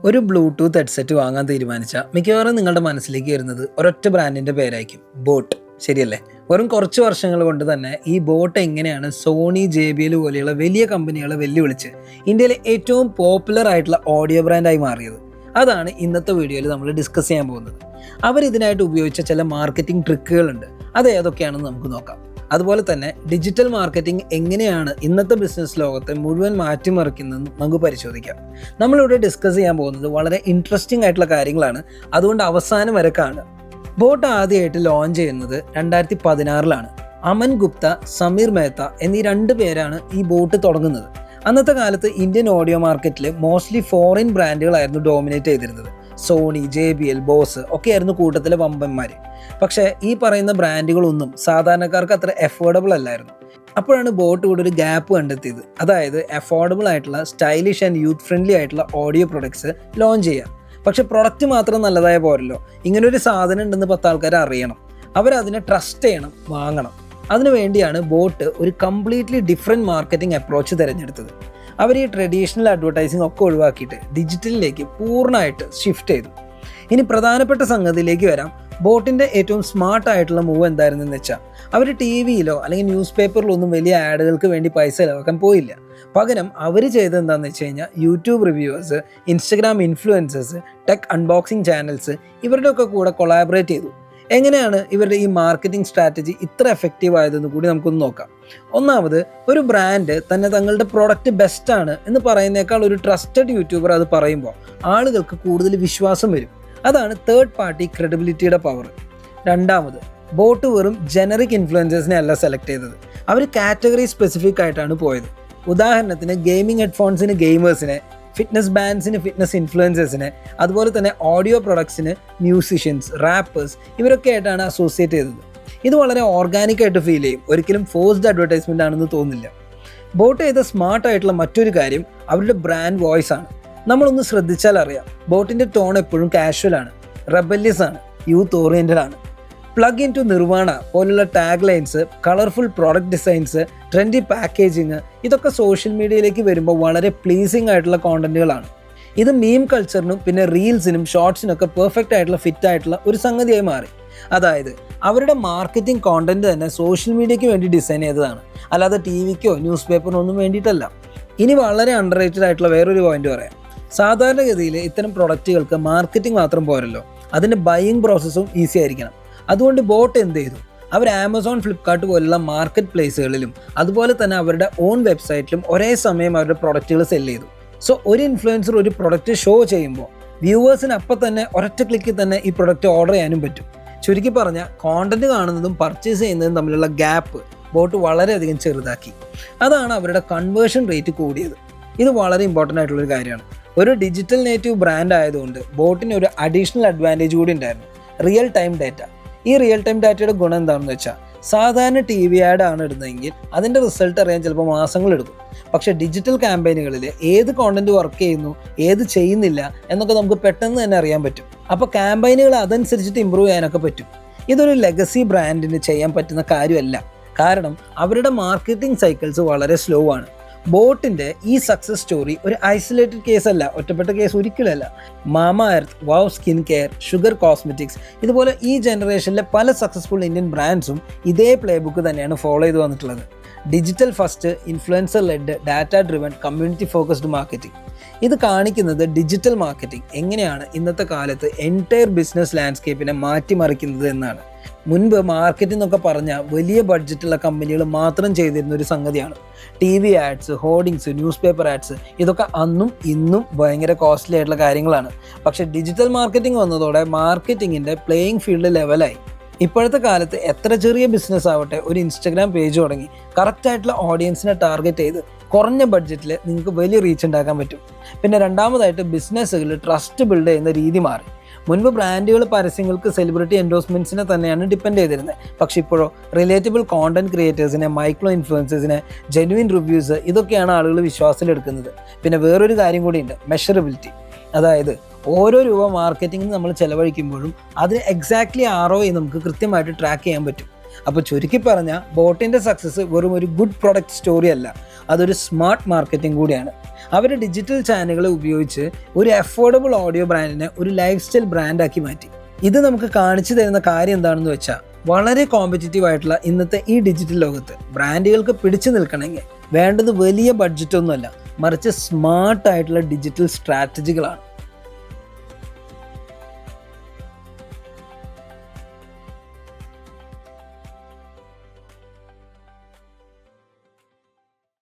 ഒരു Bluetooth headset വാങ്ങാൻ തീരുമാനിച്ചാൽ മിക്കവാറും നിങ്ങളുടെ മനസ്സിലേക്ക് വരുന്നത് ഒരൊറ്റ ബ്രാൻഡിൻ്റെ പേരായിരിക്കും, ബോട്ട്. ശരിയല്ലേ? വെറും കുറച്ച് വർഷങ്ങൾ കൊണ്ട് തന്നെ ഈ ബോട്ട് എങ്ങനെയാണ് സോണി, JBL പോലെയുള്ള വലിയ കമ്പനികളെ വെല്ലുവിളിച്ച് ഇന്ത്യയിലെ ഏറ്റവും പോപ്പുലർ ആയിട്ടുള്ള ഓഡിയോ ബ്രാൻഡായി മാറിയത്. അതാണ് ഇന്നത്തെ വീഡിയോയിൽ നമ്മൾ ഡിസ്കസ് ചെയ്യാൻ പോകുന്നത്. അവരിതിനായിട്ട് ഉപയോഗിച്ച ചില മാർക്കറ്റിംഗ് ട്രിക്കുകളുണ്ട്. അത് ഏതൊക്കെയാണെന്ന് നമുക്ക് നോക്കാം. അതുപോലെ തന്നെ ഡിജിറ്റൽ മാർക്കറ്റിംഗ് എങ്ങനെയാണ് ഇന്നത്തെ ബിസിനസ് ലോകത്തെ മുഴുവൻ മാറ്റിമറിക്കുന്നതെന്ന് നമുക്ക് പരിശോധിക്കാം. നമ്മളിവിടെ ഡിസ്കസ് ചെയ്യാൻ പോകുന്നത് വളരെ ഇൻട്രസ്റ്റിംഗ് ആയിട്ടുള്ള കാര്യങ്ങളാണ്. അതുകൊണ്ട് അവസാനം വരെ കാണുക. ബോട്ട് ആദ്യമായിട്ട് ലോഞ്ച് ചെയ്യുന്നത് 2016 അമൻ ഗുപ്ത, സമീർ മേത്ത എന്നീ 2 പേരാണ് ഈ ബോട്ട് തുടങ്ങുന്നത്. അന്നത്തെ കാലത്ത് ഇന്ത്യൻ ഓഡിയോ മാർക്കറ്റിൽ മോസ്റ്റ്ലി ഫോറിൻ ബ്രാൻഡുകളായിരുന്നു ഡോമിനേറ്റ് ചെയ്തിരുന്നത്. സോണി, JBL, ബോസ് ഒക്കെയായിരുന്നു കൂട്ടത്തിലെ വമ്പന്മാർ. പക്ഷേ ഈ പറയുന്ന ബ്രാൻഡുകളൊന്നും സാധാരണക്കാർക്ക് അത്ര അഫോർഡബിൾ അല്ലായിരുന്നു. അപ്പോഴാണ് ബോട്ട് കൂടെ ഒരു ഗ്യാപ്പ് കണ്ടെത്തിയത്. അതായത് അഫോർഡബിൾ ആയിട്ടുള്ള, സ്റ്റൈലിഷ് ആൻഡ് യൂത്ത് ഫ്രണ്ട്ലി ആയിട്ടുള്ള ഓഡിയോ പ്രൊഡക്ട്സ് ലോഞ്ച് ചെയ്യുക. പക്ഷെ പ്രൊഡക്റ്റ് മാത്രം നല്ലതായ പോരല്ലോ, ഇങ്ങനൊരു സാധനം ഉണ്ടെന്ന് 10 ആൾക്കാർ അറിയണം, അവരതിനെ ട്രസ്റ്റ് ചെയ്യണം, വാങ്ങണം. അതിനു വേണ്ടിയാണ് ബോട്ട് ഒരു കംപ്ലീറ്റ്ലി ഡിഫറെൻറ്റ് മാർക്കറ്റിംഗ് അപ്രോച്ച് തിരഞ്ഞെടുത്തത്. അവർ ഈ ട്രഡീഷണൽ അഡ്വർടൈസിംഗ് ഒക്കെ ഒഴിവാക്കിയിട്ട് ഡിജിറ്റലിലേക്ക് പൂർണ്ണമായിട്ട് ഷിഫ്റ്റ് ചെയ്തു. ഇനി പ്രധാനപ്പെട്ട സംഗതിയിലേക്ക് വരാം. ബോട്ടിൻ്റെ ഏറ്റവും സ്മാർട്ട് ആയിട്ടുള്ള മൂവ് എന്തായിരുന്നെന്ന് വെച്ചാൽ, അവർ TV-യിലോ അല്ലെങ്കിൽ ന്യൂസ് പേപ്പറിലോ ഒന്നും വലിയ ആഡുകൾക്ക് വേണ്ടി പൈസ ചിലവാക്കാൻ പോയില്ല. പകരം അവർ ചെയ്തത് എന്താണെന്ന് വെച്ച് കഴിഞ്ഞാൽ, YouTube reviewers, Instagram influencers, tech unboxing channels ഇവരുടെയൊക്കെ കൂടെ കൊളാബറേറ്റ് ചെയ്തു. എങ്ങനെയാണ് ഇവരുടെ ഈ മാർക്കറ്റിംഗ് സ്ട്രാറ്റജി ഇത്ര എഫക്റ്റീവ് ആയതെന്ന് കൂടി നമുക്കൊന്ന് നോക്കാം. ഒന്നാമത്, ഒരു ബ്രാൻഡ് തന്നെ തങ്ങളുടെ പ്രോഡക്റ്റ് ബെസ്റ്റാണ് എന്ന് പറയുന്നേക്കാൾ ഒരു ട്രസ്റ്റഡ് യൂട്യൂബർ അത് പറയുമ്പോൾ ആളുകൾക്ക് കൂടുതൽ വിശ്വാസം വരും. അതാണ് തേർഡ് പാർട്ടി ക്രെഡിബിലിറ്റിയുടെ പവർ. രണ്ടാമത്, ബോട്ട് വെറും ജനറിക് ഇൻഫ്ലുവൻസേഴ്സിനെ അല്ല സെലക്ട് ചെയ്തത്, അവർ കാറ്റഗറി സ്പെസിഫിക് ആയിട്ടാണ് പോയത്. ഉദാഹരണത്തിന് ഗെയിമിംഗ് ഹെഡ്ഫോൺസിന് ഗെയിമേഴ്സിനെ, ഫിറ്റ്നസ് ബാൻഡ്സിന് ഫിറ്റ്നസ് ഇൻഫ്ലുവൻസേഴ്സിനെ, അതുപോലെ തന്നെ ഓഡിയോ പ്രൊഡക്ട്സിന് മ്യൂസിഷ്യൻസ്, റാപ്പേഴ്സ് ഇവരൊക്കെ ആയിട്ടാണ് അസോസിയേറ്റ് ചെയ്തത്. ഇത് വളരെ ഓർഗാനിക് ആയിട്ട് ഫീൽ ചെയ്യും, ഒരിക്കലും ഫോഴ്സ്ഡ് അഡ്വർടൈസ്മെൻ്റ് ആണെന്ന് തോന്നില്ല. ബോട്ട് ചെയ്ത സ്മാർട്ട് ആയിട്ടുള്ള മറ്റൊരു കാര്യം അവരുടെ ബ്രാൻഡ് വോയിസ് ആണ്. നമ്മളൊന്ന് ശ്രദ്ധിച്ചാൽ അറിയാം, ബോട്ടിൻ്റെ ടോൺ എപ്പോഴും കാഷ്വൽ ആണ്, റെബല്യസ് ആണ്, യൂത്ത് ഓറിയൻറ്റഡ് ആണ്. പ്ലഗ് ഇൻ ടു നിർവാണ പോലുള്ള tag lines, colourful product designs, trendy packaging ഇതൊക്കെ സോഷ്യൽ മീഡിയയിലേക്ക് വരുമ്പോൾ വളരെ പ്ലീസിങ് ആയിട്ടുള്ള കോണ്ടന്റുകളാണ്. ഇത് മീം കൾച്ചറിനും പിന്നെ റീൽസിനും ഷോർട്സിനൊക്കെ പെർഫെക്റ്റ് ആയിട്ടുള്ള ഫിറ്റ് ആയിട്ടുള്ള ഒരു സംഗതിയായി മാറി. അതായത് അവരുടെ മാർക്കറ്റിംഗ് കോണ്ടന്റ് തന്നെ സോഷ്യൽ മീഡിയയ്ക്ക് വേണ്ടി ഡിസൈൻ ചെയ്തതാണ്, അല്ലാതെ TV-ക്കോ ന്യൂസ് പേപ്പറിനോ ഒന്നും വേണ്ടിയിട്ടല്ല. ഇനി വളരെ അണ്ടർ റേറ്റഡ് ആയിട്ടുള്ള വേറൊരു പോയിന്റ് പറയാം. സാധാരണഗതിയിൽ ഇത്തരം പ്രൊഡക്റ്റുകൾക്ക് മാർക്കറ്റിംഗ് മാത്രം പോരല്ലോ, അതിൻ്റെ ബൈയിങ് പ്രോസസ്സും ഈസി ആയിരിക്കണം. അതുകൊണ്ട് ബോട്ട് എന്ത് ചെയ്തു? അവർ ആമസോൺ, ഫ്ലിപ്കാർട്ട് പോലുള്ള മാർക്കറ്റ് പ്ലേസുകളിലും അതുപോലെ തന്നെ അവരുടെ ഓൺ വെബ്സൈറ്റിലും ഒരേ സമയം അവരുടെ പ്രൊഡക്റ്റുകൾ സെല്ല് ചെയ്തു. സോ ഒരു ഇൻഫ്ലുവൻസർ ഒരു പ്രൊഡക്റ്റ് ഷോ ചെയ്യുമ്പോൾ വ്യൂവേഴ്സിന് അപ്പം തന്നെ ഒരൊറ്റ ക്ലിക്കിൽ തന്നെ ഈ പ്രൊഡക്റ്റ് ഓർഡർ ചെയ്യാനും പറ്റും. ചുരുക്കി പറഞ്ഞാൽ, കോണ്ടന്റ് കാണുന്നതും പർച്ചേസ് ചെയ്യുന്നതും തമ്മിലുള്ള ഗ്യാപ്പ് ബോട്ട് വളരെയധികം ചെറുതാക്കി. അതാണ് അവരുടെ കൺവേർഷൻ റേറ്റ് കൂടിയത്. ഇത് വളരെ ഇമ്പോർട്ടൻ്റ് ആയിട്ടുള്ളൊരു കാര്യമാണ്. ഒരു ഡിജിറ്റൽ നേറ്റീവ് ബ്രാൻഡ് ആയതുകൊണ്ട് ബോട്ടിന് ഒരു അഡീഷണൽ അഡ്വാൻറ്റേജ് കൂടി ഉണ്ടായിരുന്നു, റിയൽ ടൈം ഡാറ്റ. ഈ റിയൽ ടൈം ഡാറ്റയുടെ ഗുണം എന്താണെന്ന് വെച്ചാൽ, സാധാരണ TV ആഡ് ആണ് ഇടുന്നതെങ്കിൽ അതിൻ്റെ റിസൾട്ട് അറിയാൻ ചിലപ്പോൾ മാസങ്ങളെടുക്കും. പക്ഷേ ഡിജിറ്റൽ ക്യാമ്പയിനുകളിൽ ഏത് കോണ്ടന്റ് വർക്ക് ചെയ്യുന്നു, ഏത് ചെയ്യുന്നില്ല എന്നൊക്കെ നമുക്ക് പെട്ടെന്ന് തന്നെ അറിയാൻ പറ്റും. അപ്പോൾ ക്യാമ്പയിനുകൾ അതനുസരിച്ചിട്ട് ഇമ്പ്രൂവ് ചെയ്യാനൊക്കെ പറ്റും. ഇതൊരു ലെഗസി ബ്രാൻഡിന് ചെയ്യാൻ പറ്റുന്ന കാര്യമല്ല, കാരണം അവരുടെ മാർക്കറ്റിംഗ് സൈക്കിൾസ് വളരെ സ്ലോ ആണ്. ബോട്ടിൻ്റെ ഈ സക്സസ് സ്റ്റോറി ഒരു ഐസൊലേറ്റഡ് കേസ് അല്ല, ഒറ്റപ്പെട്ട കേസ് ഒരിക്കലല്ല. മാമ എർത്ത്, വാവ് സ്കിൻ കെയർ, ഷുഗർ കോസ്മെറ്റിക്സ് ഇതുപോലെ ഈ ജനറേഷനിലെ പല സക്സസ്ഫുൾ ഇന്ത്യൻ ബ്രാൻഡ്സും ഇതേ പ്ലേ ബുക്ക് തന്നെയാണ് ഫോളോ ചെയ്ത് വന്നിട്ടുള്ളത്. Digital first, influencer led, data driven, community focused marketing. ഇത് കാണിക്കുന്നത് ഡിജിറ്റൽ മാർക്കറ്റിംഗ് എങ്ങനെയാണ് ഇന്നത്തെ കാലത്ത് എൻറ്റയർ ബിസിനസ് ലാൻഡ്സ്കേപ്പിനെ മാറ്റിമറിക്കുന്നത് എന്നാണ്. മുൻപ് മാർക്കറ്റിംഗ് എന്നൊക്കെ പറഞ്ഞാൽ വലിയ ബഡ്ജറ്റുള്ള കമ്പനികൾ മാത്രം ചെയ്തിരുന്ന ഒരു സംഗതിയാണ്. TV ads, hoardings, news paper ads ഇതൊക്കെ അന്നും ഇന്നും ഭയങ്കര കോസ്റ്റ്ലി ആയിട്ടുള്ള കാര്യങ്ങളാണ്. പക്ഷേ ഡിജിറ്റൽ മാർക്കറ്റിംഗ് വന്നതോടെ മാർക്കറ്റിങ്ങിൻ്റെ പ്ലേയിങ് ഫീൽഡ് ലെവലായി. ഇപ്പോഴത്തെ കാലത്ത് എത്ര ചെറിയ ബിസിനസ് ആവട്ടെ, ഒരു ഇൻസ്റ്റഗ്രാം പേജ് തുടങ്ങി കറക്റ്റായിട്ടുള്ള ഓഡിയൻസിനെ ടാർഗറ്റ് ചെയ്ത് കുറഞ്ഞ ബഡ്ജറ്റിൽ നിങ്ങൾക്ക് വലിയ റീച്ച് ഉണ്ടാക്കാൻ പറ്റും. പിന്നെ രണ്ടാമതായിട്ട്, ബിസിനസ്സുകളിൽ ട്രസ്റ്റ് ബിൽഡ് ചെയ്യുന്ന രീതി മാറി. മുൻപ് ബ്രാൻഡുകൾ പരസ്യങ്ങൾക്ക്, സെലിബ്രിറ്റി എൻഡോഴ്സ്മെൻറ്റ്സിനെ തന്നെയാണ് ഡിപ്പെൻഡ് ചെയ്തിരുന്നത്. പക്ഷേ ഇപ്പോഴോ റിലേറ്റബിൾ കോണ്ടന്റ് ക്രിയേറ്റേഴ്സിനെ, മൈക്രോ ഇൻഫ്ലുവൻസേഴ്സിനെ, ജെന്യുവിൻ റിവ്യൂസ് ഇതൊക്കെയാണ് ആളുകൾ വിശ്വാസത്തിലെടുക്കുന്നത്. പിന്നെ വേറൊരു കാര്യം കൂടിയുണ്ട്, മെഷറബിലിറ്റി. അതായത് ഓരോ രൂപ മാർക്കറ്റിങ്ങിന് നമ്മൾ ചിലവഴിക്കുമ്പോഴും അതിന് എക്സാക്ട്ലി ROI നമുക്ക് കൃത്യമായിട്ട് ട്രാക്ക് ചെയ്യാൻ പറ്റും. അപ്പോൾ ചുരുക്കി പറഞ്ഞാൽ ബോട്ടിൻ്റെ സക്സസ് വെറും ഒരു ഗുഡ് പ്രൊഡക്റ്റ് സ്റ്റോറി അല്ല, അതൊരു സ്മാർട്ട് മാർക്കറ്റിംഗ് കൂടിയാണ്. അവർ ഡിജിറ്റൽ ചാനലുകൾ ഉപയോഗിച്ച് ഒരു അഫോർഡബിൾ ഓഡിയോ ബ്രാൻഡിനെ ഒരു ലൈഫ് സ്റ്റൈൽ ബ്രാൻഡാക്കി മാറ്റി. ഇത് നമുക്ക് കാണിച്ചു തരുന്ന കാര്യം എന്താണെന്ന് വെച്ചാൽ, വളരെ കോമ്പറ്റീറ്റീവ് ആയിട്ടുള്ള ഇന്നത്തെ ഈ ഡിജിറ്റൽ ലോകത്ത് ബ്രാൻഡുകൾക്ക് പിടിച്ചു നിൽക്കണമെങ്കിൽ വേണ്ടത് വലിയ ബഡ്ജറ്റൊന്നുമല്ല, മറിച്ച് സ്മാർട്ട് ആയിട്ടുള്ള ഡിജിറ്റൽ സ്ട്രാറ്റജികളാണ്.